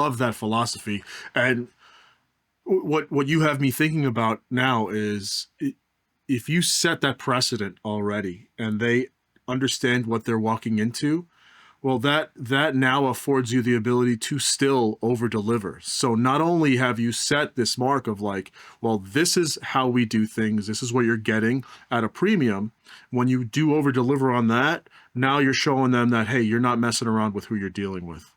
love that philosophy. And what you have me thinking about now is, if you set that precedent already and they understand what they're walking into, well, that now affords you the ability to still over deliver. So not only have you set this mark of like, well, this is how we do things, this is what you're getting at a premium. When you do over deliver on that, now you're showing them that, hey, you're not messing around with who you're dealing with.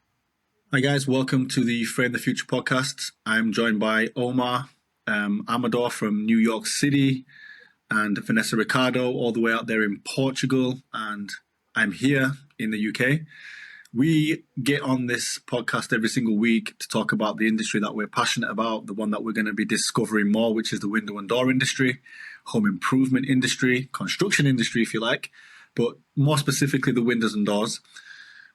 Hi guys, welcome to the Frame the Future podcast. I'm joined by Omar Amador from New York City and Vanessa Ricardo all the way out there in Portugal, and I'm here in the UK. We get on this podcast every single week to talk about the industry that we're passionate about, the one that we're going to be discovering more, which is the window and door industry, home improvement industry, construction industry if you like, but more specifically the windows and doors.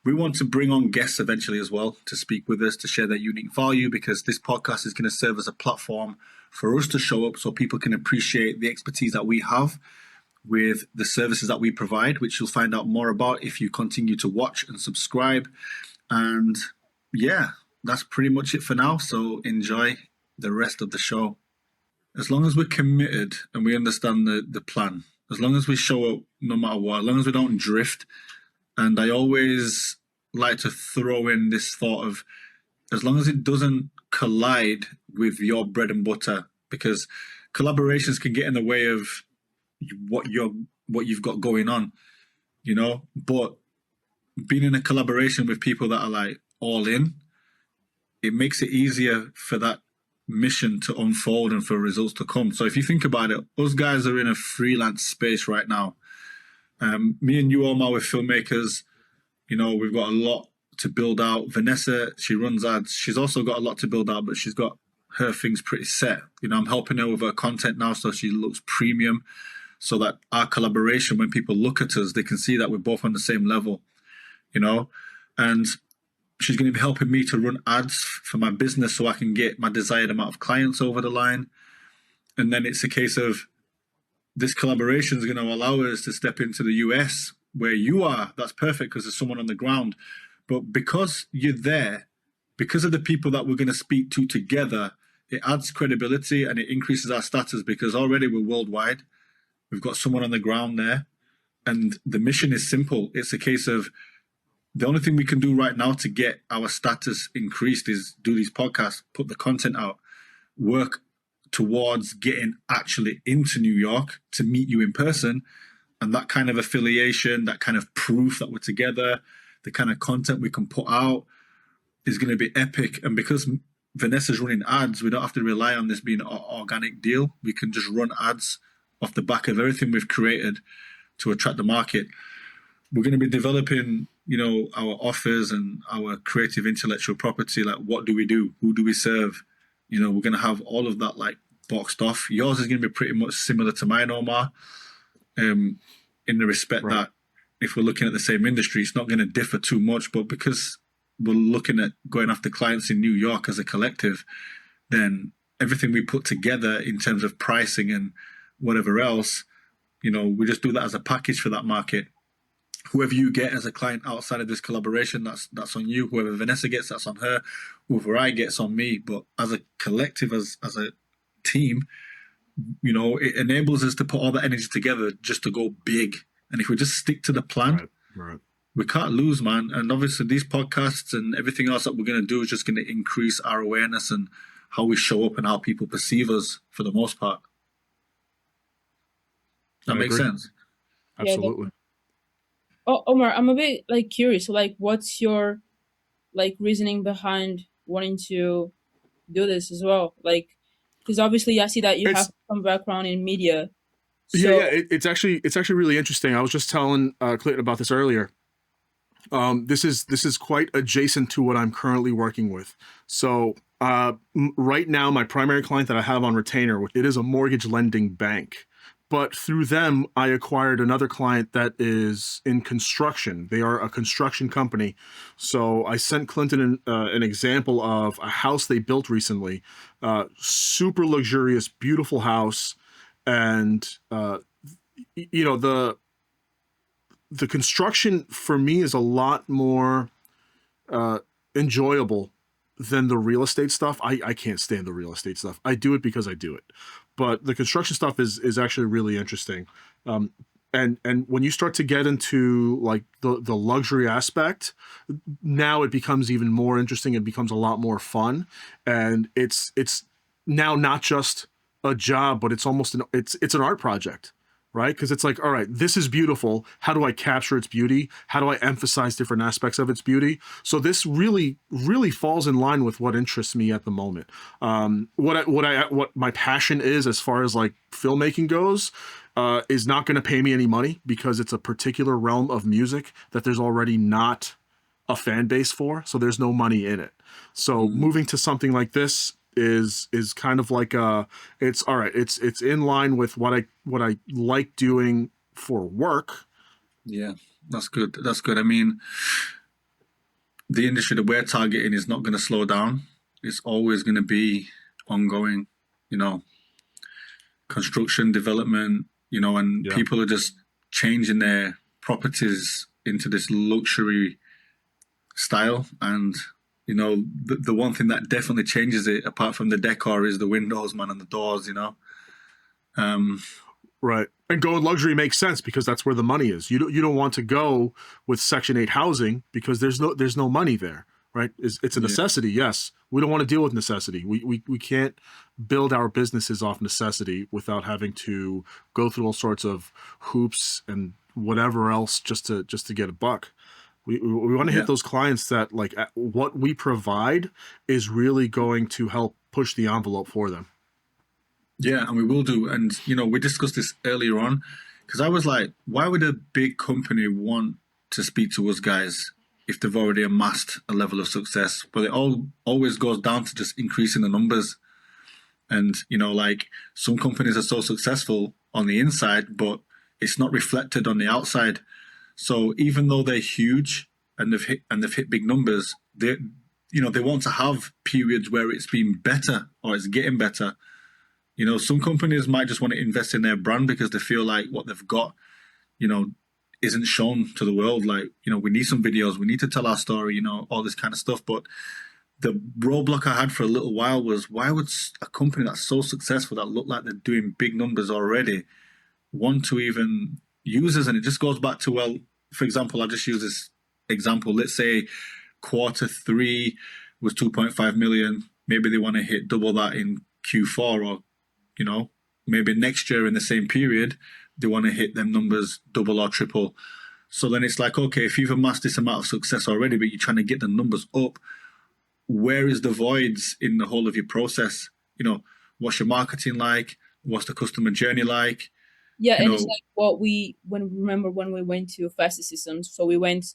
We want to bring on guests eventually as well to speak with us, to share their unique value, because this podcast is going to serve as a platform for us to show up so people can appreciate the expertise that we have with the services that we provide, which you'll find out more about if you continue to watch and subscribe. And yeah, that's pretty much it for now. So enjoy the rest of the show. As long as we're committed and we understand the plan, as long as we show up no matter what, as long as we don't drift. And I always like to throw in this thought of, as long as it doesn't collide with your bread and butter, because collaborations can get in the way of what you've got going on, you know. But being in a collaboration with people that are like all in, it makes it easier for that mission to unfold and for results to come. So if you think about it, us guys are in a freelance space right now. Me and you, Omar, we're filmmakers. You know, we've got a lot to build out. Vanessa, she runs ads. She's also got a lot to build out, but she's got her things pretty set. You know, I'm helping her with her content now so she looks premium, so that our collaboration, when people look at us, they can see that we're both on the same level, you know. And she's going to be helping me to run ads for my business so I can get my desired amount of clients over the line. And then it's a case of, this collaboration is going to allow us to step into the US where you are. That's perfect because there's someone on the ground. But because you're there, because of the people that we're going to speak to together, it adds credibility and it increases our status, because already we're worldwide. We've got someone on the ground there. And the mission is simple. It's a case of, the only thing we can do right now to get our status increased is do these podcasts, put the content out, work towards getting actually into New York to meet you in person. And that kind of affiliation, that kind of proof that we're together, the kind of content we can put out is going to be epic. And because Vanessa's running ads, we don't have to rely on this being an organic deal. We can just run ads off the back of everything we've created to attract the market. We're going to be developing, you know, our offers and our creative intellectual property. Like, what do we do? Who do we serve? You know, we're going to have all of that like boxed off. Yours is going to be pretty much similar to mine, Omar, in the respect that if we're looking at the same industry, it's not going to differ too much. But because we're looking at going after clients in New York as a collective, then everything we put together in terms of pricing and whatever else, you know, we just do that as a package for that market. Whoever you get as a client outside of this collaboration, that's on you. Whoever Vanessa gets, that's on her. Whoever I get's on me. But as a collective, as a team, you know, it enables us to put all that energy together just to go big. And if we just stick to the plan, we can't lose, man. And obviously these podcasts and everything else that we're going to do is just going to increase our awareness and how we show up and how people perceive us for the most part. That makes sense? Absolutely. Yeah, oh, Omar, I'm a bit like curious. Like, what's your like reasoning behind wanting to do this as well? Like, because obviously I see that you have some background in media. So... Yeah. It's actually really interesting. I was just telling Clayton about this earlier. This is quite adjacent to what I'm currently working with. So right now, my primary client that I have on retainer, it is a mortgage lending bank. But through them, I acquired another client that is in construction. They are a construction company. So I sent Clinton an example of a house they built recently. Super luxurious, beautiful house. And, you know, the construction for me is a lot more enjoyable than the real estate stuff. I can't stand the real estate stuff. I do it because I do it, but the construction stuff is actually really interesting. Um, and when you start to get into like the luxury aspect, now it becomes even more interesting. It becomes a lot more fun, and it's now not just a job, but it's almost it's an art project, right? Because it's like, all right, this is beautiful. How do I capture its beauty? How do I emphasize different aspects of its beauty? So this really falls in line with what interests me at the moment. What my passion is as far as like filmmaking goes, is not going to pay me any money because it's a particular realm of music that there's already not a fan base for, so there's no money in it. So moving to something like this is kind of like it's all right, it's in line with what I like doing for work. Yeah, that's good. That's good. I mean, the industry that we're targeting is not going to slow down. It's always going to be ongoing, you know, construction, development, you know, and Yeah. people are just changing their properties into this luxury style. And, you know, the one thing that definitely changes it, apart from the decor, is the windows, man, and the doors, you know. Right. And going luxury makes sense because that's where the money is. You don't want to go with Section 8 housing because there's no money there, right? It's a necessity, yes. We don't want to deal with necessity. We can't build our businesses off necessity without having to go through all sorts of hoops and whatever else just to get a buck. We want to hit those clients that like what we provide is really going to help push the envelope for them. Yeah, and we will do. And, you know, we discussed this earlier on because I was like, why would a big company want to speak to us guys if they've already amassed a level of success? But it always goes down to just increasing the numbers. And, you know, like some companies are so successful on the inside, but it's not reflected on the outside. So even though they're huge and they've hit big numbers, they want to have periods where it's been better or it's getting better. You know, some companies might just want to invest in their brand because they feel like what they've got, you know, isn't shown to the world. Like, you know, we need some videos, we need to tell our story, you know, all this kind of stuff. But the roadblock I had for a little while was, why would a company that's so successful, that look like they're doing big numbers already, want to even use us? And it just goes back to, well, for example, I'll just use this example. Let's say Q3 was 2.5 million. Maybe they want to hit double that in Q4, or, you know, maybe next year in the same period, they want to hit them numbers double or triple. So then it's like, okay, if you've amassed this amount of success already, but you're trying to get the numbers up, where is the voids in the whole of your process? You know, what's your marketing like? What's the customer journey like? Yeah, and it's like what when we went to Fast Systems. So we went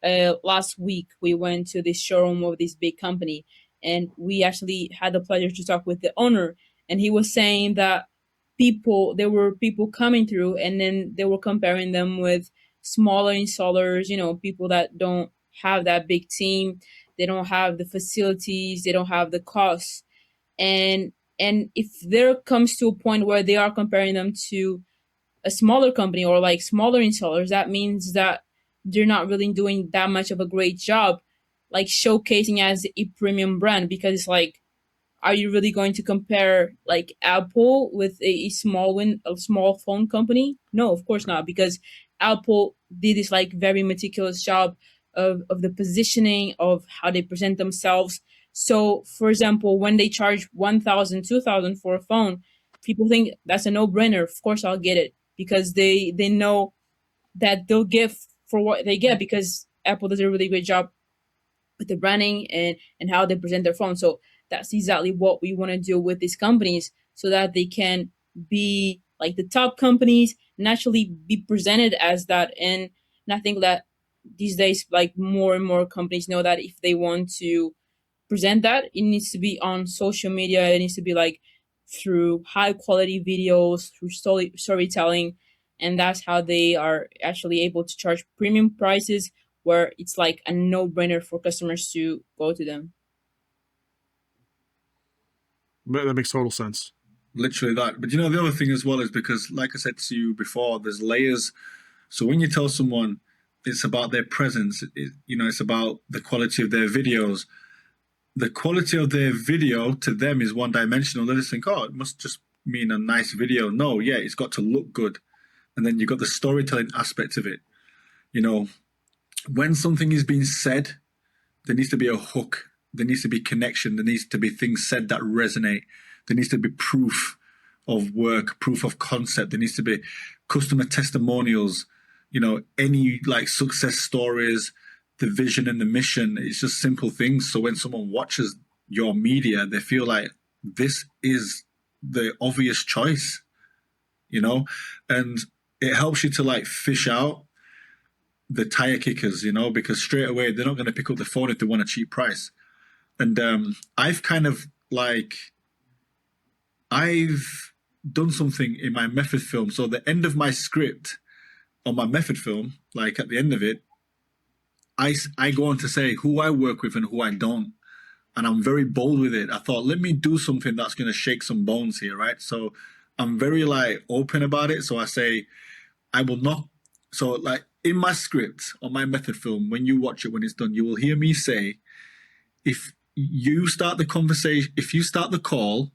last week. We went to this showroom of this big company, and we actually had the pleasure to talk with the owner. And he was saying that there were people coming through, and then they were comparing them with smaller installers. You know, people that don't have that big team, they don't have the facilities, they don't have the costs, and if there comes to a point where they are comparing them to a smaller company or like smaller installers, that means that they're not really doing that much of a great job, like showcasing as a premium brand. Because it's like, are you really going to compare like Apple with a small phone company? No, of course not, because Apple did this like very meticulous job of the positioning of how they present themselves. So for example, when they charge 1,000, 2,000 for a phone, people think that's a no-brainer. Of course I'll get it, because they know that they'll get for what they get, because Apple does a really great job with the branding and how they present their phone. So that's exactly what we want to do with these companies, so that they can be like the top companies, naturally be presented as that. And I think that these days, like more and more companies know that if they want to present that, it needs to be on social media. It needs to be like through high quality videos, through storytelling. And that's how they are actually able to charge premium prices, where it's like a no brainer for customers to go to them. That makes total sense. Literally that. But you know, the other thing as well is because, like I said to you before, there's layers. So when you tell someone it's about their presence, you know, it's about the quality of their videos, the quality of their video to them is one dimensional. They just think, oh, it must just mean a nice video. No, yeah, it's got to look good. And then you've got the storytelling aspect of it. You know, when something is being said, there needs to be a hook. There needs to be connection. There needs to be things said that resonate. There needs to be proof of work, proof of concept. There needs to be customer testimonials, any like success stories, the vision and the mission. It's just simple things. So when someone watches your media, they feel like this is the obvious choice, and it helps you to like fish out the tire kickers, because straight away they're not going to pick up the phone if they want a cheap price. And I've kind of like, I've done something in my method film. So the end of my script on my method film, like at the end of it, I go on to say who I work with and who I don't. And I'm very bold with it. I thought, let me do something that's going to shake some bones here, right? So I'm very like open about it. So I say, I will not. So like in my script on my method film, when you watch it, when it's done, you will hear me say, if you start the conversation, if you start the call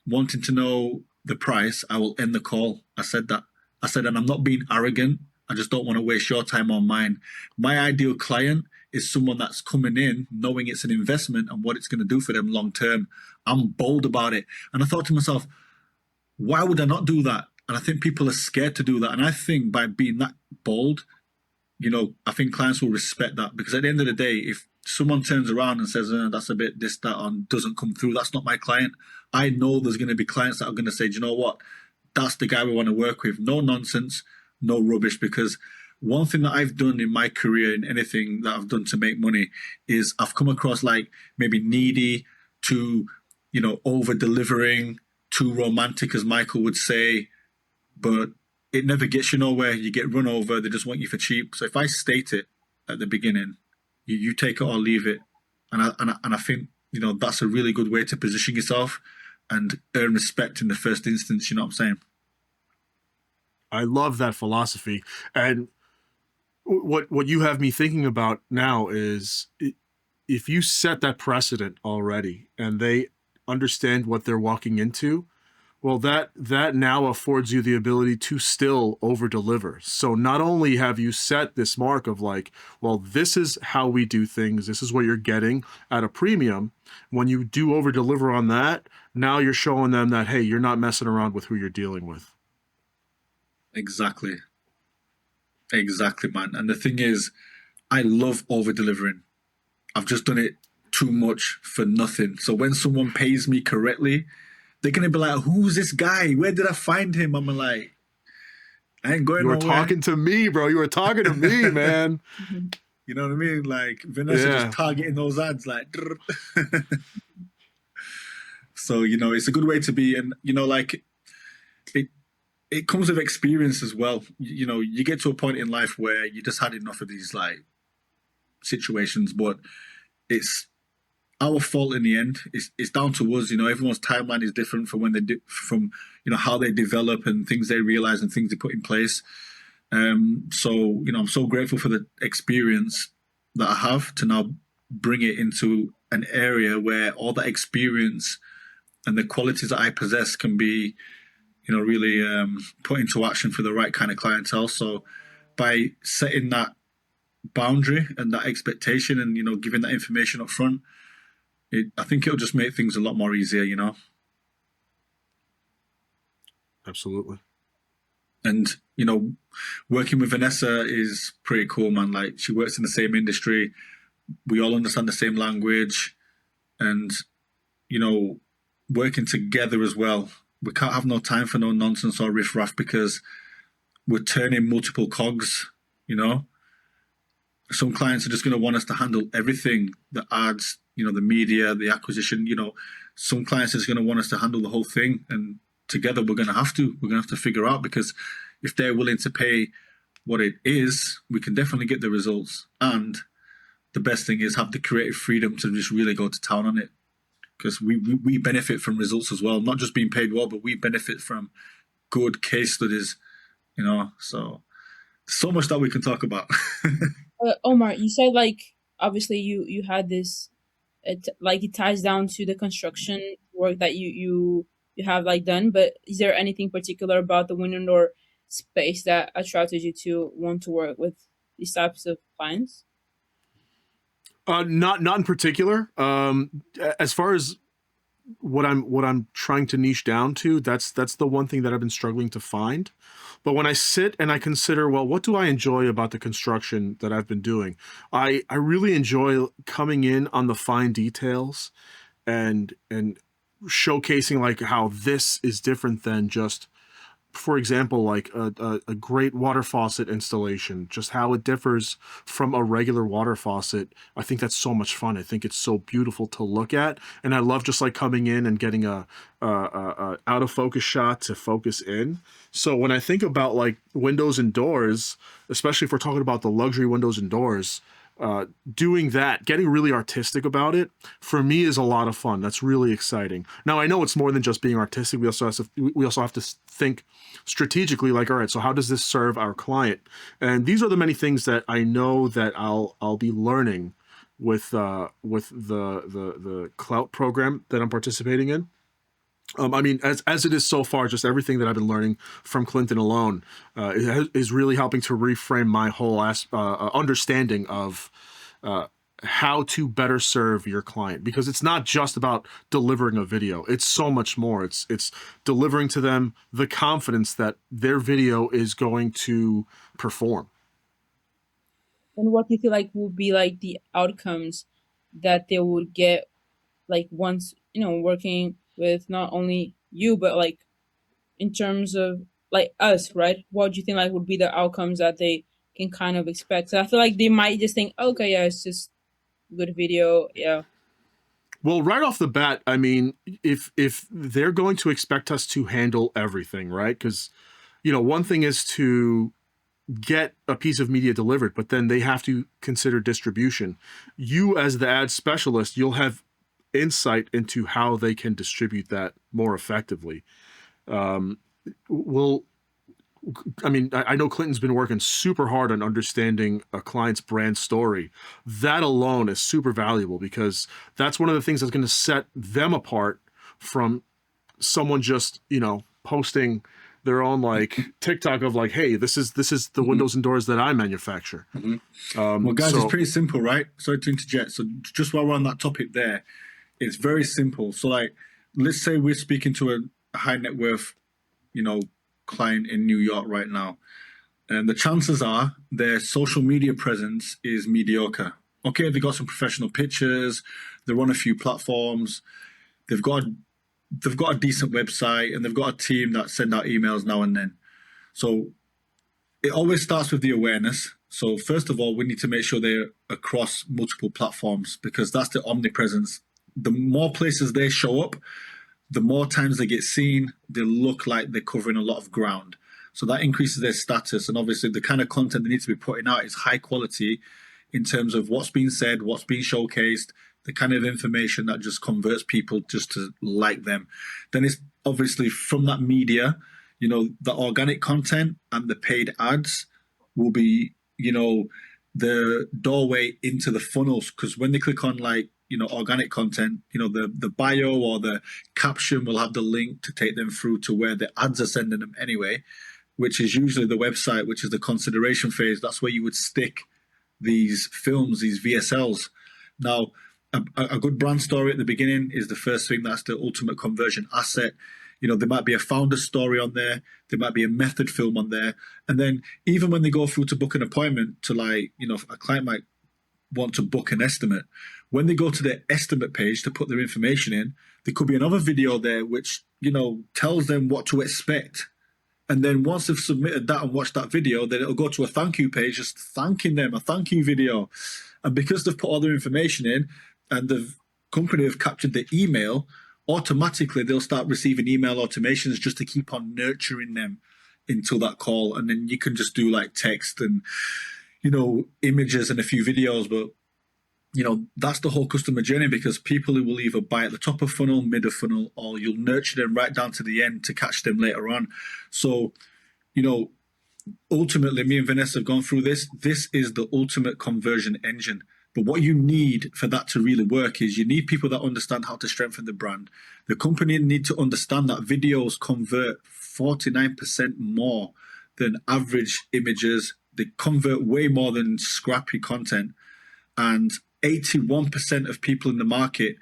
wanting to know the price, I will end the call. I said that. I said, and I'm not being arrogant. I just don't want to waste your time or mine. My ideal client is someone that's coming in knowing it's an investment and what it's going to do for them long term. I'm bold about it. And I thought to myself, why would I not do that? And I think people are scared to do that. And I think by being that bold, I think clients will respect that, because at the end of the day, if someone turns around and says, that's a bit this, that, and doesn't come through, that's not my client. I know there's going to be clients that are going to say, do you know what? That's the guy we want to work with. No nonsense, no rubbish. Because one thing that I've done in my career, in anything that I've done to make money, is I've come across like maybe needy to, over delivering, too romantic, as Michael would say, but it never gets you nowhere. You get run over. They just want you for cheap. So if I state it at the beginning, you take it or leave it. And I think, that's a really good way to position yourself and earn respect in the first instance. You know what I'm saying? I love that philosophy. And what you have me thinking about now is, if you set that precedent already and they understand what they're walking into, well, that now affords you the ability to still over deliver. So not only have you set this mark of like, well, this is how we do things, this is what you're getting at a premium. When you do over deliver on that, now you're showing them that, hey, you're not messing around with who you're dealing with. Exactly, man. And the thing is, I love over delivering. I've just done it too much for nothing. So when someone pays me correctly, they're going to be like, who's this guy? Where did I find him? I'm like, I ain't going nowhere. You were talking to me, bro. You were talking to me, man. You know what I mean? Like, Vanessa just targeting those ads, like. So, it's a good way to be. And, like, it comes with experience as well. You get to a point in life where you just had enough of these, like, situations, but it's our fault in the end. It's down to us. Everyone's timeline is different from when from how they develop and things they realize and things they put in place. So I'm so grateful for the experience that I have to now bring it into an area where all that experience and the qualities that I possess can be, really put into action for the right kind of clientele. So by setting that boundary and that expectation and giving that information up front, I think it'll just make things a lot more easier, Absolutely. And, working with Vanessa is pretty cool, man. Like, she works in the same industry. We all understand the same language. And, working together as well. We can't have no time for no nonsense or riffraff, because we're turning multiple cogs, Some clients are just going to want us to handle everything, the ads, the media, the acquisition. Some clients are just going to want us to handle the whole thing, and together we're going to have to figure out, because if they're willing to pay what it is, we can definitely get the results. And the best thing is have the creative freedom to just really go to town on it, because we benefit from results as well, not just being paid well, but we benefit from good case studies, so much that we can talk about. Omar, you said like obviously you had this it ties down to the construction work that you have like done. But is there anything particular about the window and door space that attracted you to want to work with these types of clients? Not in particular. As far as what I'm trying to niche down to, that's the one thing that I've been struggling to find. But when I sit and I consider, well, what do I enjoy about the construction that I've been doing? I really enjoy coming in on the fine details and showcasing like how this is different than just, for example, like a great water faucet installation, just how it differs from a regular water faucet. I think that's so much fun. I think it's so beautiful to look at, and I love just like coming in and getting a out of focus shot to focus in. So when I think about like windows and doors, especially if we're talking about the luxury windows and doors, doing that, getting really artistic about it, for me is a lot of fun. That's really exciting. Now I know it's more than just being artistic. We also have to think strategically. Like, all right, so how does this serve our client? And these are the many things that I know that I'll be learning with the Clout program that I'm participating in. I mean, as it is so far, just everything that I've been learning from Clinton alone is really helping to reframe my whole understanding of how to better serve your client. Because it's not just about delivering a video; it's so much more. It's delivering to them the confidence that their video is going to perform. And what do you feel like will be like the outcomes that they would get like once working with not only you but like in terms of like us, right? What do you think like would be the outcomes that they can kind of expect? So I feel like they might just think, okay, yeah, it's just good video, yeah. Well, right off the bat, I mean, if they're going to expect us to handle everything, right? Because one thing is to get a piece of media delivered, but then they have to consider distribution. You, as the ad specialist, you'll have insight into how they can distribute that more effectively. Well, I mean, I know Clinton's been working super hard on understanding a client's brand story. That alone is super valuable because that's one of the things that's going to set them apart from someone just, posting their own like TikTok of like, hey, this is the windows and doors that I manufacture. Well, guys, So it's pretty simple, right? Sorry to interject. So just while we're on that topic there, it's very simple. So like, let's say we're speaking to a high net worth, client in New York right now. And the chances are their social media presence is mediocre. Okay, they've got some professional pictures, they're on a few platforms, they've got a decent website, and they've got a team that send out emails now and then. So it always starts with the awareness. So first of all, we need to make sure they're across multiple platforms because that's the omnipresence. The more places they show up, the more times they get seen, they look like they're covering a lot of ground. So that increases their status. And obviously the kind of content they need to be putting out is high quality in terms of what's being said, what's being showcased, the kind of information that just converts people just to like them. Then it's obviously from that media, the organic content and the paid ads will be, the doorway into the funnels. Because when they click on like, organic content, the bio or the caption will have the link to take them through to where the ads are sending them anyway, which is usually the website, which is the consideration phase. That's where you would stick these films, these VSLs. Now, a good brand story at the beginning is the first thing. That's the ultimate conversion asset. There might be a founder story on there. There might be a method film on there. And then even when they go through to book an appointment to like, a client might want to book an estimate. When they go to their estimate page to put their information in, there could be another video there which, tells them what to expect. And then once they've submitted that and watched that video, then it'll go to a thank you page just thanking them, a thank you video. And because they've put all their information in and the company have captured the email, automatically they'll start receiving email automations just to keep on nurturing them until that call. And then you can just do like text and, images and a few videos. But, that's the whole customer journey because people who will either buy at the top of funnel, mid of funnel, or you'll nurture them right down to the end to catch them later on. So, ultimately, me and Vanessa have gone through this. This is the ultimate conversion engine. But what you need for that to really work is you need people that understand how to strengthen the brand. The company need to understand that videos convert 49% more than average images. They convert way more than scrappy content. And 81% of people in the market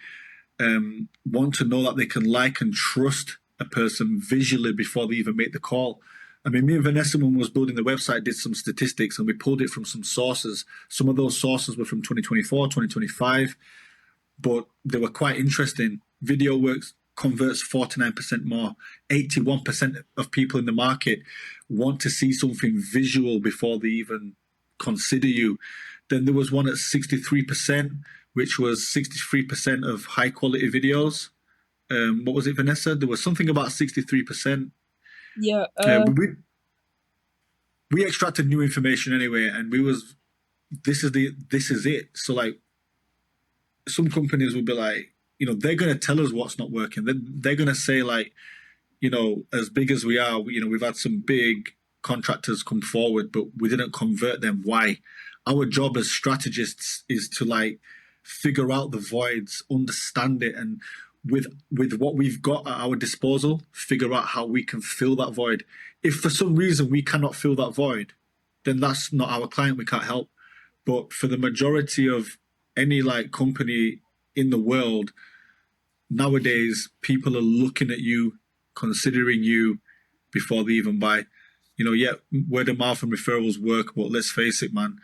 want to know that they can like and trust a person visually before they even make the call. I mean, me and Vanessa, when we was building the website, did some statistics and we pulled it from some sources. Some of those sources were from 2024, 2025, but they were quite interesting. Video works converts 49% more. 81% of people in the market want to see something visual before they even consider you. Then there was one at 63%, which was 63% of high quality videos. What was it, Vanessa? There was something about 63%. Yeah. We extracted new information anyway, and this is it. So like, some companies would be like, they're gonna tell us what's not working. They're gonna say like, as big as we are, we've had some big contractors come forward, but we didn't convert them. Why? Our job as strategists is to like figure out the voids, understand it, and with what we've got at our disposal, figure out how we can fill that void. If for some reason we cannot fill that void, then that's not our client, we can't help. But for the majority of any like company in the world, nowadays people are looking at you, considering you before they even buy. Yeah, word of mouth and referrals work, but let's face it, man,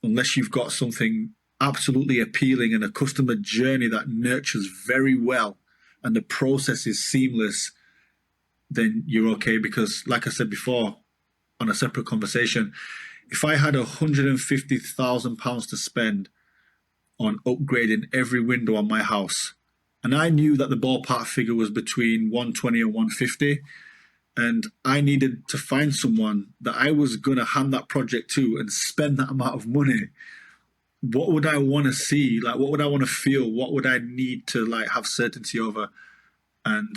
unless you've got something absolutely appealing and a customer journey that nurtures very well and the process is seamless, then you're okay. Because like I said before on a separate conversation, if I had £150,000 to spend on upgrading every window on my house, and I knew that the ballpark figure was between 120 and 150, and I needed to find someone that I was going to hand that project to and spend that amount of money, what would I want to see? Like, what would I want to feel? What would I need to like have certainty over? And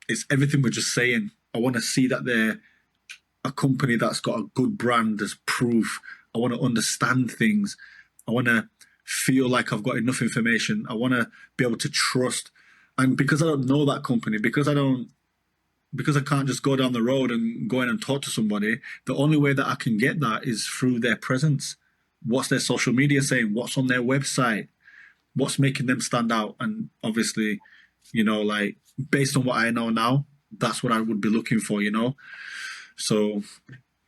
it's everything we're just saying. I want to see that they're a company that's got a good brand as proof. I want to understand things. I want to feel like I've got enough information. I want to be able to trust. And because I don't know that company, because I can't just go down the road and go in and talk to somebody, the only way that I can get that is through their presence. What's their social media saying? What's on their website? What's making them stand out? And obviously, like based on what I know now, that's what I would be looking for, So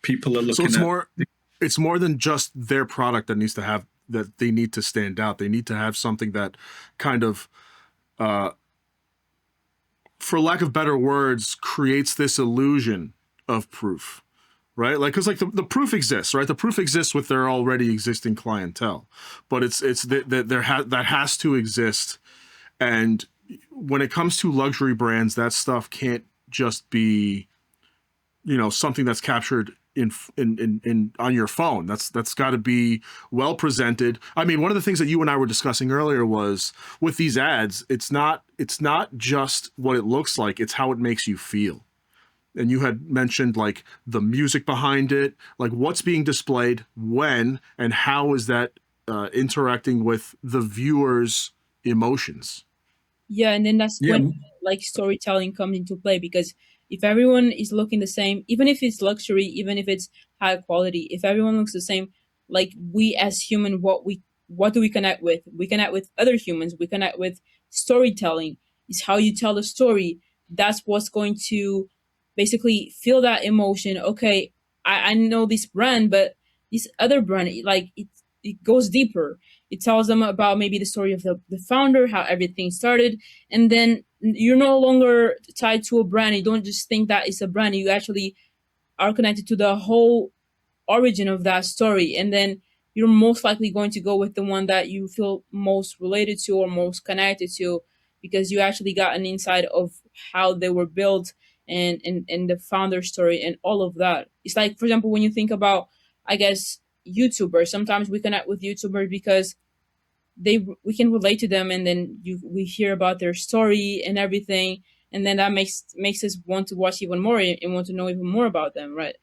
people are looking it's more than just their product that they need to stand out. They need to have something that kind of, for lack of better words, creates this illusion of proof. Right, like because like the proof exists, right? The proof exists with their already existing clientele, but that has to exist. And when it comes to luxury brands, that stuff can't just be, something that's captured in on your phone. That's got to be well presented. I mean, one of the things that you and I were discussing earlier was with these ads, it's not just what it looks like; it's how it makes you feel. And you had mentioned like the music behind it, like what's being displayed, when, and how is that interacting with the viewer's emotions. Yeah, and then that's when like storytelling comes into play, because if everyone is looking the same, even if it's luxury, even if it's high quality, if everyone looks the same, like we as human, what do we connect with? We connect with other humans. We connect with storytelling. It's how you tell the story. That's what's going to basically feel that emotion. Okay, I know this brand, but this other brand, like it goes deeper. It tells them about maybe the story of the founder, how everything started, and then you're no longer tied to a brand. You don't just think that it's a brand. You actually are connected to the whole origin of that story, and then you're most likely going to go with the one that you feel most related to or most connected to, because you actually got an insight of how they were built and the founder story and all of that. It's like, for example, when you think about, I guess, YouTubers, sometimes we connect with YouTubers because we can relate to them, and then we hear about their story and everything, and then that makes us want to watch even more and want to know even more about them, right?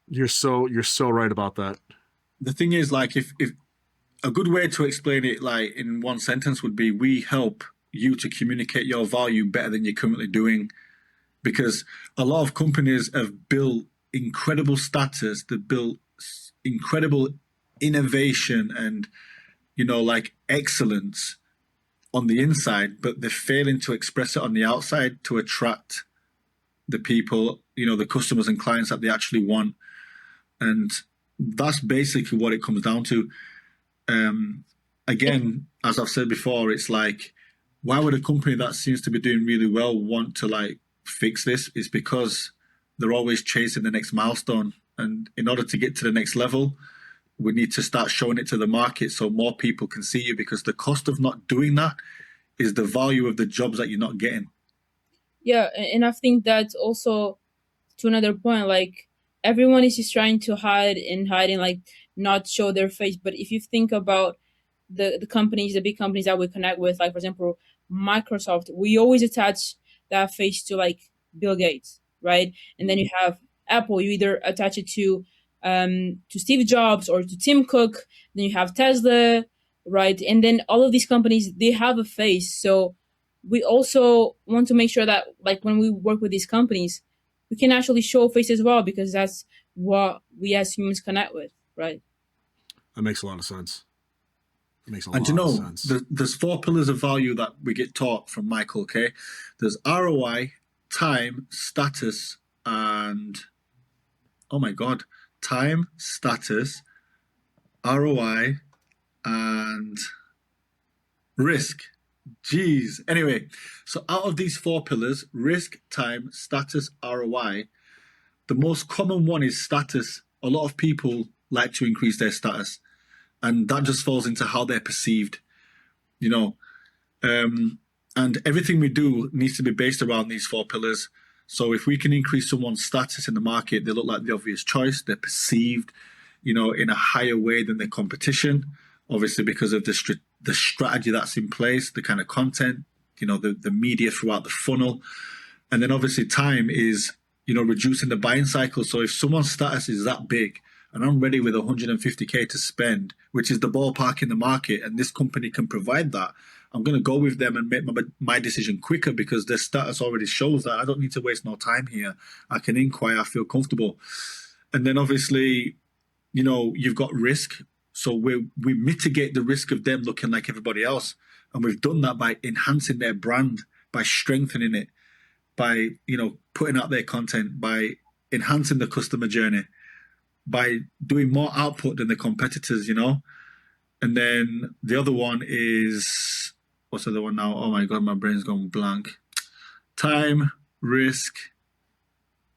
You're so right about that. The thing is, like, if a good way to explain it, like in one sentence, would be we help you to communicate your value better than you're currently doing. Because a lot of companies have built incredible status, they've built incredible innovation and, like excellence on the inside, but they're failing to express it on the outside to attract the people, the customers and clients that they actually want. And that's basically what it comes down to. Again, as I've said before, it's like, why would a company that seems to be doing really well want to like fix this? It's because they're always chasing the next milestone. And in order to get to the next level, we need to start showing it to the market so more people can see you, because the cost of not doing that is the value of the jobs that you're not getting. Yeah, and I think that's also to another point. Like everyone is just trying to hide and like not show their face. But if you think about the companies, the big companies that we connect with, like for example, Microsoft, we always attach that face to like Bill Gates, right? And then you have Apple, you either attach it to Steve Jobs or to Tim Cook. Then you have Tesla, right? And then all of these companies, they have a face. So we also want to make sure that like when we work with these companies, we can actually show a face as well, because that's what we as humans connect with, right? That makes a lot of sense. It makes a And lot of sense. There's 4 pillars of value that we get taught from Michael, okay? There's ROI, time, status, and oh my God, time, status, ROI, and risk. Jeez. Anyway, so out of these 4 pillars, risk, time, status, ROI, the most common one is status. A lot of people like to increase their status, and that just falls into how they're perceived, and everything we do needs to be based around these 4 pillars. So if we can increase someone's status in the market, they look like the obvious choice. They're perceived, in a higher way than their competition, obviously because of the strategy that's in place, the kind of content, the media throughout the funnel. And then obviously time is, reducing the buying cycle. So if someone's status is that big and I'm ready with 150K to spend, which is the ballpark in the market, and this company can provide that, I'm going to go with them and make my decision quicker, because their status already shows that I don't need to waste no time here. I can inquire, I feel comfortable. And then obviously, you've got risk. So we mitigate the risk of them looking like everybody else. And we've done that by enhancing their brand, by strengthening it, by, putting out their content, by enhancing the customer journey, by doing more output than the competitors, And then the other one is, what's the other one now? Oh my God, my brain's gone blank. Time, risk,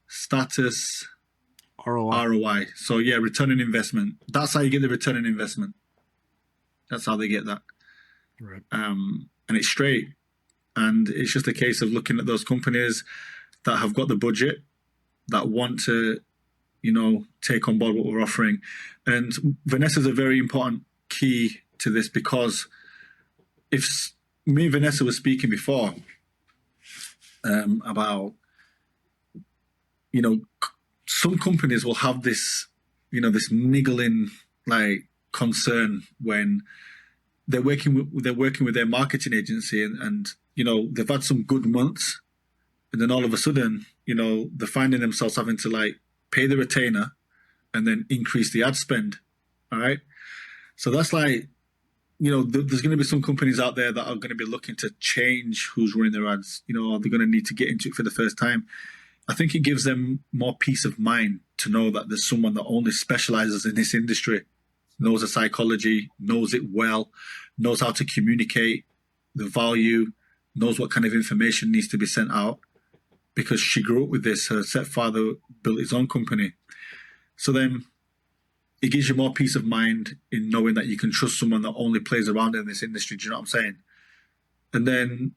status, ROI. So yeah, return on investment. That's how you get the return on investment. That's how they get that. Right. And it's straight. And it's just a case of looking at those companies that have got the budget, that want to, take on board what we're offering. And Vanessa's a very important key to this, because if me and Vanessa were speaking before about, some companies will have this, this niggling like concern when they're working with their marketing agency, and they've had some good months, and then all of a sudden, they're finding themselves having to like pay the retainer and then increase the ad spend. All right. So that's like, there's going to be some companies out there that are going to be looking to change who's running their ads, or they're going to need to get into it for the first time. I think it gives them more peace of mind to know that there's someone that only specializes in this industry, knows the psychology, knows it well, knows how to communicate the value, knows what kind of information needs to be sent out, because she grew up with this. Her stepfather built his own company. So then it gives you more peace of mind in knowing that you can trust someone that only plays around in this industry. Do you know what I'm saying? And then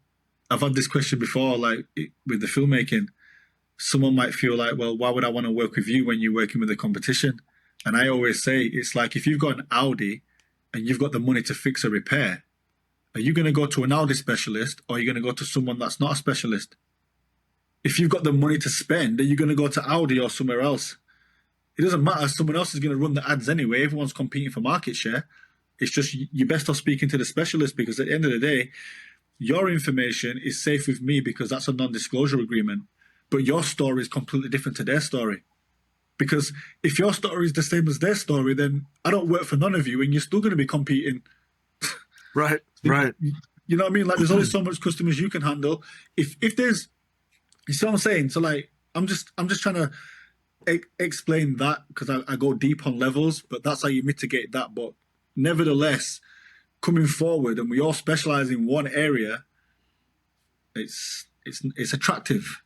I've had this question before, like with the filmmaking. Someone might feel like, well, why would I want to work with you when you're working with the competition? And I always say, it's like if you've got an Audi and you've got the money to fix a repair, are you going to go to an Audi specialist, or are you going to go to someone that's not a specialist? If you've got the money to spend, are you going to go to Audi or somewhere else? It doesn't matter. Someone else is going to run the ads anyway. Everyone's competing for market share. It's just you're best off speaking to the specialist, because at the end of the day, your information is safe with me because that's a non-disclosure agreement. But your story is completely different to their story. Because if your story is the same as their story, then I don't work for none of you, and you're still going to be competing. Right. You know what I mean? Like, there's only so much customers you can handle. If there's, you see what I'm saying? So like, I'm just trying to explain that, because I go deep on levels, but that's how you mitigate that. But nevertheless, coming forward, and we all specialize in one area, it's attractive.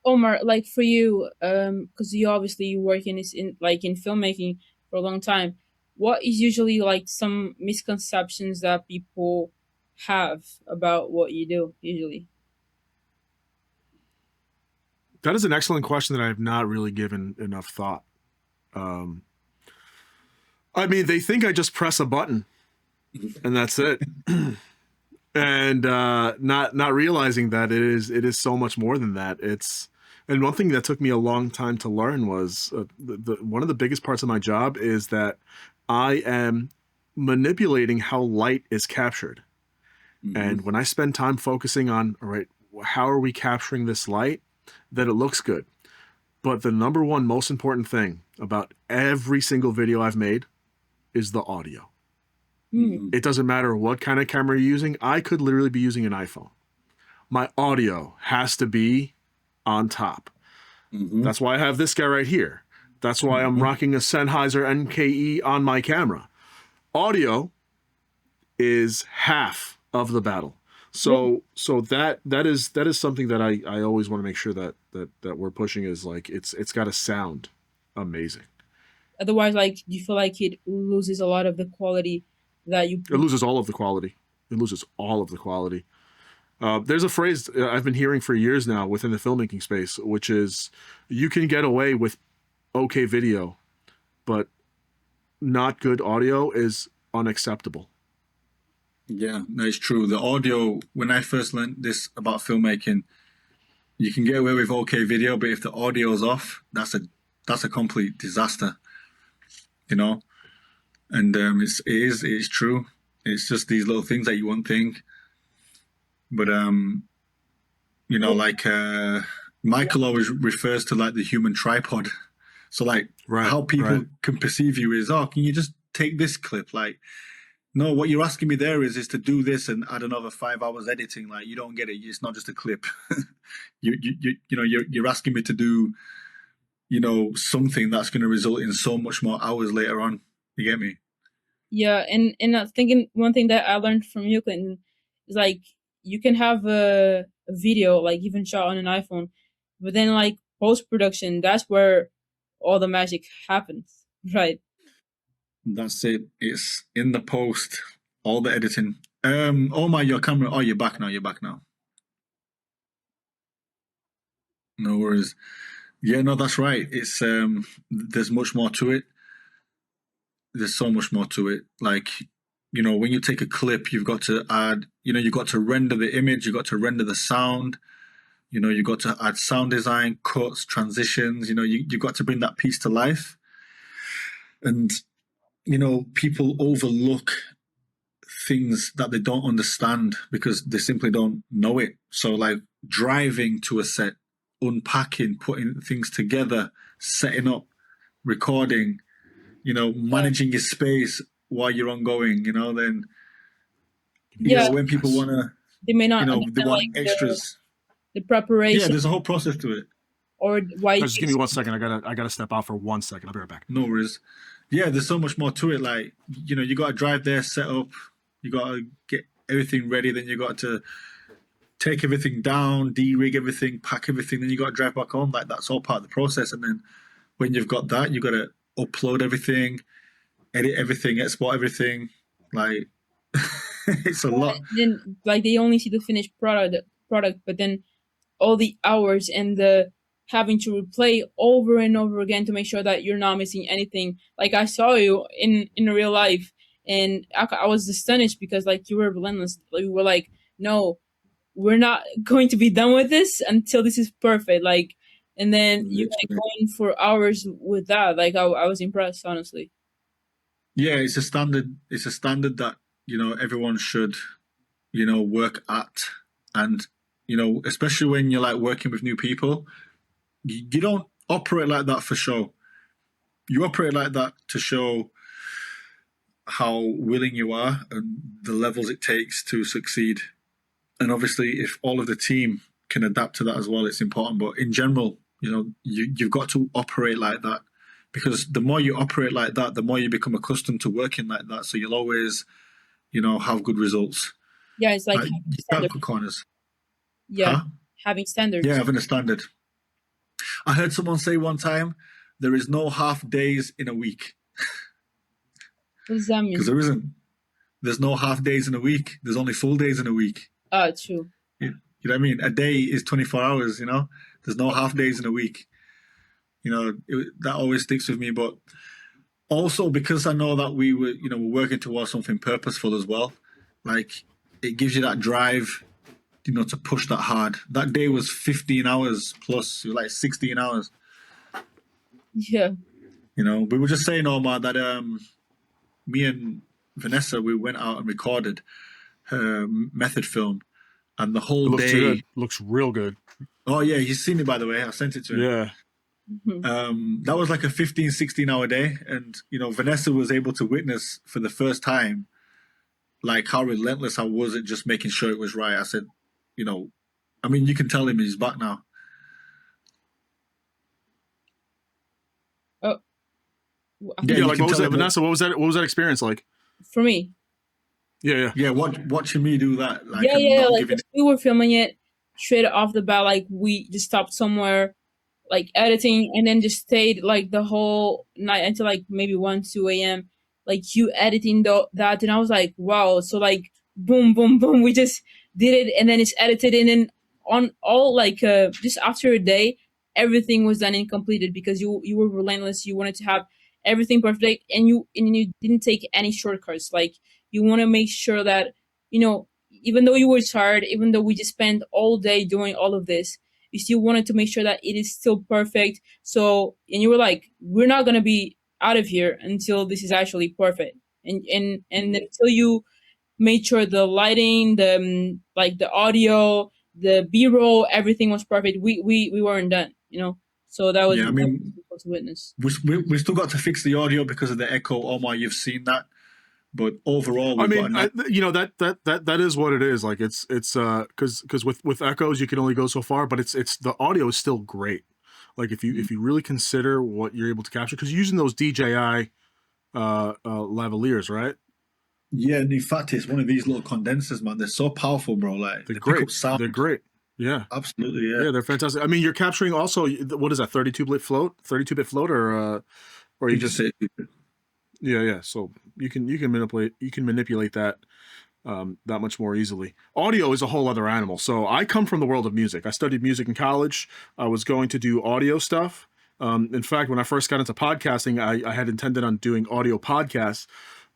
Omar, like for you, because you obviously work in filmmaking for a long time. What is usually like some misconceptions that people have about what you do usually? That is an excellent question that I have not really given enough thought. I mean, they think I just press a button and that's it. And not realizing that it is so much more than that. And one thing that took me a long time to learn was one of the biggest parts of my job is that I am manipulating how light is captured. Mm-hmm. And when I spend time focusing on, all right, how are we capturing this light, that it looks good. But the number one most important thing about every single video I've made is the audio. Mm-hmm. It doesn't matter what kind of camera you're using. I could literally be using an iPhone. My audio has to be on top. Mm-hmm. That's why I have this guy right here. That's why I'm rocking a Sennheiser NKE on my camera. Audio is half of the battle. So that is something that I always want to make sure that we're pushing, is like it's got to sound amazing. Otherwise, like, do you feel like it loses a lot of the quality that you? It loses all of the quality. It loses all of the quality. There's a phrase I've been hearing for years now within the filmmaking space, which is you can get away with okay video, but not good audio is unacceptable. Yeah, that is true. The audio, when I first learned this about filmmaking, you can get away with okay video, but if the audio's off, that's a complete disaster. You know? And it is true. It's just these little things that you won't think. But you know, like Michael always refers to like the human tripod. So like how people can perceive you is, oh, can you just take this clip? Like, no, what you're asking me there is to do this and add another 5 hours editing. Like, you don't get it. It's not just a clip. You're asking me to do, you know, something that's going to result in so much more hours later on. You get me? Yeah, and I'm thinking one thing that I learned from you, Clinton, is like you can have a video like even shot on an iPhone, but then like post production, that's where all the magic happens, right? That's it. It's in the post, all the editing. Omar, your camera. Oh, you're back now. You're back now. No worries. Yeah, no, that's right. It's there's much more to it. There's so much more to it. Like, you know, when you take a clip, you've got to add, you know, you've got to render the image, you've got to render the sound, you know, you've got to add sound design, cuts, transitions, you know, you've got to bring that piece to life. And, you know, people overlook things that they don't understand because they simply don't know it. So like driving to a set, unpacking, putting things together, setting up, recording, you know, managing your space while you're ongoing, you know, then, you know, when people want to, they may not, you know, they want like extras. The preparation. Yeah, there's a whole process to it. Or why? Just give me 1 second. I gotta step out for 1 second. I'll be right back. No worries. Yeah, there's so much more to it. Like, you know, you got to drive there, set up, you got to get everything ready, then you got to take everything down, de-rig everything, pack everything, then you got to drive back home. Like, that's all part of the process. And then when you've got that, you got to upload everything, edit everything, export everything. Like, it's a lot. Then, like, they only see the finished product, but then all the hours and the having to replay over and over again to make sure that you're not missing anything. Like, I saw you in real life, and I was astonished because, like, you were relentless. Like, you were like, no, we're not going to be done with this until this is perfect. Like, and then you like going for hours with that. Like, I was impressed, honestly. Yeah, it's a standard. It's a standard that everyone should work at, and especially when you're like working with new people, you don't operate like that for show. You operate like that to show how willing you are and the levels it takes to succeed. And obviously, if all of the team can adapt to that as well, it's important. But in general, you've got to operate like that, because the more you operate like that, the more you become accustomed to working like that. So you'll always, have good results. Yeah, it's like Like having you can't standards. cut corners, Yeah, huh? having Yeah, standards. having a standard. I heard someone say one time, there is no half days in a week, What does that because mean? there isn't. There's no half days in a week. There's only full days in a week. True. You know what I mean? A day is 24 hours. There's no half days in a week. That always sticks with me. But also because I know that we're working towards something purposeful as well. Like it gives you that drive, to push that hard. That day was 15 hours plus, it was like 16 hours. Yeah. We were just saying, Omar, that me and Vanessa, we went out and recorded her method film, and the It whole looks day. good. Looks real good. Oh yeah, he's seen it, by the way. I sent it to him. Yeah. Mhm. That was like a 15, 16-hour day, and Vanessa was able to witness for the first time like how relentless I was at just making sure it was right. I said, I mean, you can tell him he's back now. Oh, I Yeah, think Yeah. you Like, can what was tell that, him that. Vanessa? What was that? What was that experience like? for me. Yeah. Yeah. Yeah, watching me do that, like, Yeah, and yeah. not Like giving. we were filming it straight off the bat. Like we just stopped somewhere, like editing, and then just stayed like the whole night until like maybe 1, 2 a.m. Like you editing that, and I was like, wow. So like, boom, boom, boom. We just did it, and then it's edited, and then on all like just after a day, everything was done and completed because you were relentless. You wanted to have everything perfect, and you didn't take any shortcuts. Like you want to make sure that you know even though you were tired, even though we just spent all day doing all of this, you still wanted to make sure that it is still perfect. So, and you were like, we're not gonna be out of here until this is actually perfect, and until you made sure the lighting, the like the audio, the B-roll, everything was perfect. We weren't done. So Yeah, I that was mean, beautiful to witness. we still got to fix the audio because of the echo. Omar, you've seen that, but overall, I we've got a mean, nice. that is what it is. Like it's because with echoes you can only go so far, but it's the audio is still great. Like if you really consider what you're able to capture, because you're using those DJI lavaliers, right? Yeah, and in fact, it's one of these little condensers, man. They're so powerful, bro. Like They're they pick great. up sound. They're great. Yeah. Absolutely, yeah. Yeah, they're fantastic. I mean, you're capturing also, what is that, 32-bit float, or you You can just, say yeah, yeah. So you can manipulate that that much more easily. Audio is a whole other animal. So I come from the world of music. I studied music in college. I was going to do audio stuff. In fact, when I first got into podcasting, I had intended on doing audio podcasts.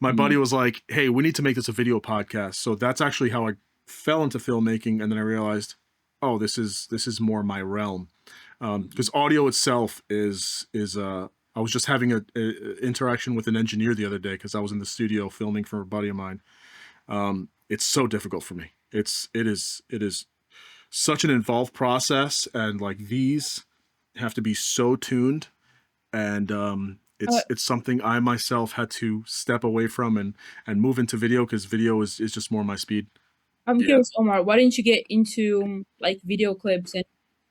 My buddy was like, "Hey, we need to make this a video podcast." So that's actually how I fell into filmmaking, and then I realized, oh, this is more my realm, because audio itself is. I was just having a interaction with an engineer the other day because I was in the studio filming for a buddy of mine. It's so difficult for me. It is such an involved process, and like these have to be so tuned, and Uh, it's something I myself had to step away from and move into video, because video is just more my speed. I'm yeah. curious, Omar, why didn't you get into like video clips and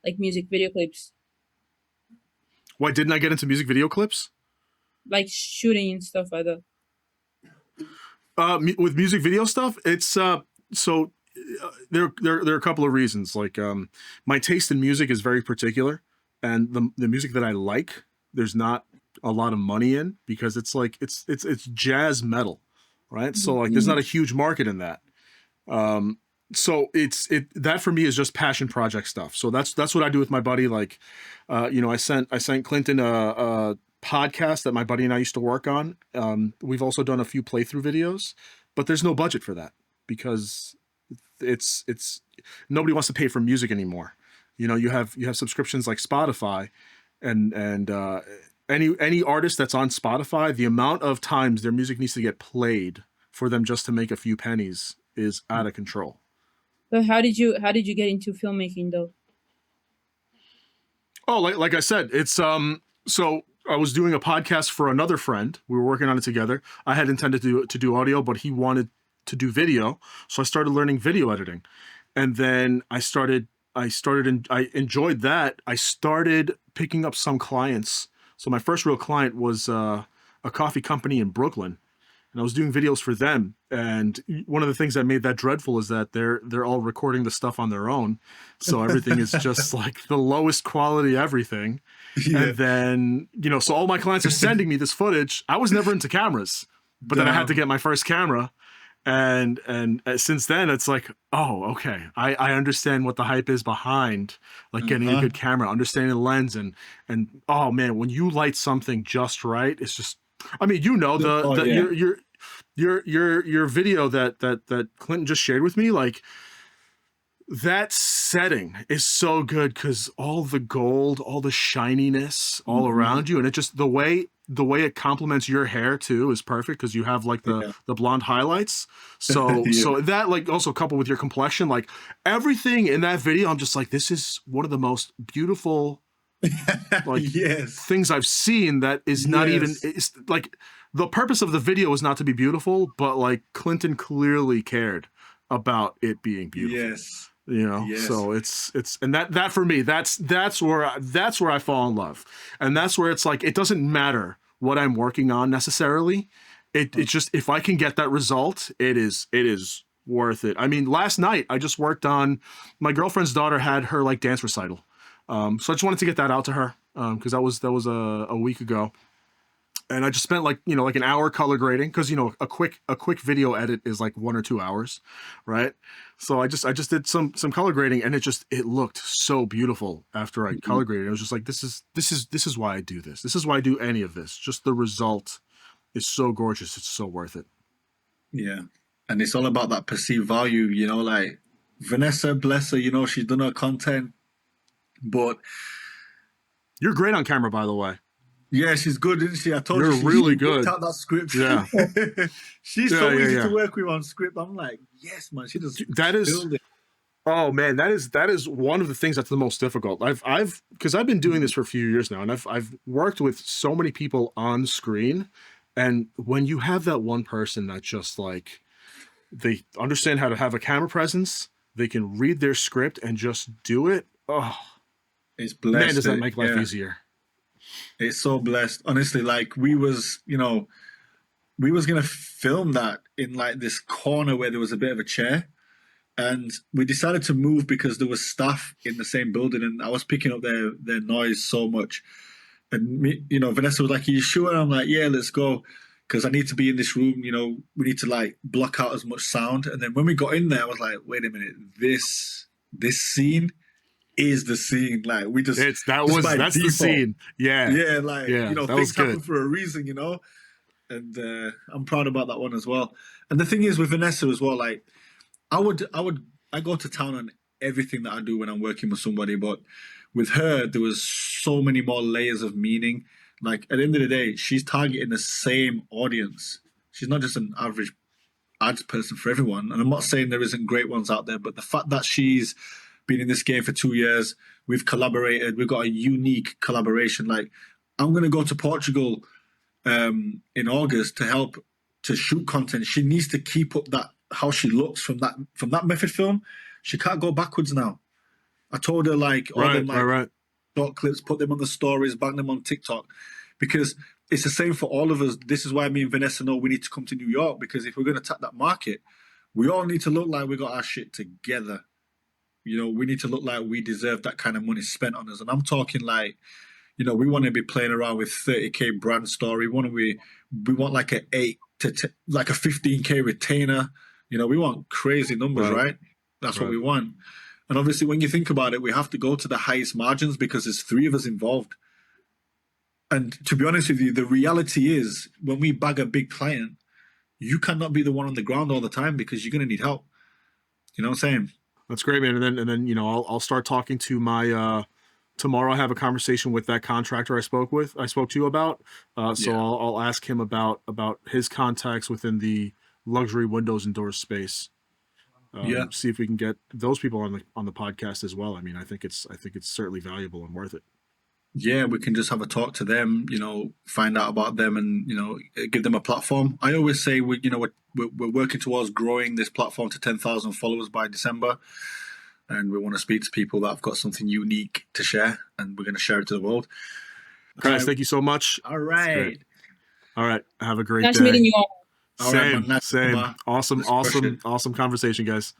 like music video clips, Why didn't I get into music video clips? like shooting and stuff like that? With music video stuff, it's so there are a couple of reasons. Like my taste in music is very particular, and the music that I like, there's not a lot of money in, because it's like it's jazz metal, right? So like there's not a huge market in that. Um, so that for me is just passion project stuff. So that's what I do with my buddy. Like, I sent Clinton a podcast that my buddy and I used to work on. We've also done a few playthrough videos, but there's no budget for that, because it's nobody wants to pay for music anymore. You have subscriptions like Spotify, and any artist that's on Spotify, the amount of times their music needs to get played for them just to make a few pennies is out of control. But how did you get into filmmaking though? Oh, like I said, it's so I was doing a podcast for another friend. We were working on it together. I had intended to do audio, but he wanted to do video, so I started learning video editing. And then I enjoyed that. I started picking up some clients. So my first real client was a coffee company in Brooklyn, and I was doing videos for them. And one of the things that made that dreadful is that they're all recording the stuff on their own, so everything is just like the lowest quality everything. Yeah. And then so all my clients are sending me this footage. I was never into cameras, but then I had to get my first camera, and since then it's like, oh, okay, I understand what the hype is behind like getting a good camera, understanding the lens, and oh man, when you light something just right, it's just, I mean, your video that Clinton just shared with me, like that setting is so good because all the gold, all the shininess all around you, and it just the way it complements your hair too is perfect because you have like the blonde highlights. So so that, like, also coupled with your complexion, like everything in that video, I'm just like, this is one of the most beautiful like things I've seen. That is not even, it's like, the purpose of the video is not to be beautiful, but like Clinton clearly cared about it being beautiful. So it's and that for me, that's where I fall in love. And that's where it's like, it doesn't matter what I'm working on necessarily. It's just, if I can get that result, it is worth it. I mean, last night I just worked on, my girlfriend's daughter had her like dance recital. So I just wanted to get that out to her because that was a week ago. And I just spent like an hour color grading, because a quick video edit is like 1 or 2 hours, right? So I just did some color grading, and it looked so beautiful after I color graded. I was just like, this is why I do this. This is why I do any of this. Just the result is so gorgeous. It's so worth it. Yeah, and it's all about that perceived value. Like Vanessa, bless her, she's done her content, but you're great on camera, by the way. Yeah, she's good, isn't she? I told You're you, really good. Out that script. Yeah, she's so easy to work with on script. I'm like, yes, man. She just build it. Oh man, that is one of the things that's the most difficult. Because I've been doing this for a few years now, and I've worked with so many people on screen, and when you have that one person that just like, they understand how to have a camera presence, they can read their script and just do it. Oh, it's blessed. Man, does that make life easier? It's so blessed. Honestly, like we was gonna film that in like this corner where there was a bit of a chair, and we decided to move because there was staff in the same building, and I was picking up their noise so much. And Vanessa was like, "Are you sure?" And I'm like, "Yeah, let's go," because I need to be in this room. We need to like block out as much sound. And then when we got in there, I was like, "Wait a minute, this scene is the scene." Like we just that's default. The scene. Yeah, things happen for a reason, and I'm proud about that one as well. And the thing is with Vanessa as well, like I go to town on everything that I do when I'm working with somebody, but with her there was so many more layers of meaning. Like at the end of the day, she's targeting the same audience. She's not just an average ads person for everyone. And I'm not saying there isn't great ones out there, but the fact that she's been in this game for 2 years, we've collaborated, we've got a unique collaboration. Like I'm going to go to Portugal in August to help to shoot content. She needs to keep up that how she looks from that method film. She can't go backwards now. I told her like all them like short clips, put them on the stories, bang them on TikTok, because it's the same for all of us. This is why me and Vanessa know we need to come to New York, because if we're going to attack that market, we all need to look like we got our shit together. We need to look like we deserve that kind of money spent on us. And I'm talking like, we want to be playing around with 30K brand story. We want like a 15K retainer. We want crazy numbers, right? That's what we want. And obviously when you think about it, we have to go to the highest margins because there's 3 of us involved. And to be honest with you, the reality is when we bag a big client, you cannot be the one on the ground all the time because you're going to need help. You know what I'm saying? That's great, man. And then I'll start talking to my tomorrow I have a conversation with that contractor I spoke to you about. So Yeah. I'll ask him about his contacts within the luxury windows and doors space. Yeah. See if we can get those people on the podcast as well. I mean, I think it's certainly valuable and worth it. Yeah, we can just have a talk to them, find out about them, and give them a platform. I always say we're working towards growing this platform to 10,000 followers by December, and we want to speak to people that have got something unique to share, and we're going to share it to the world. Guys, thank you so much. All right. All right, have a great Nice day. meeting you all. All right, Same, man. same. Omar. Awesome, Let's crush it. awesome conversation, guys.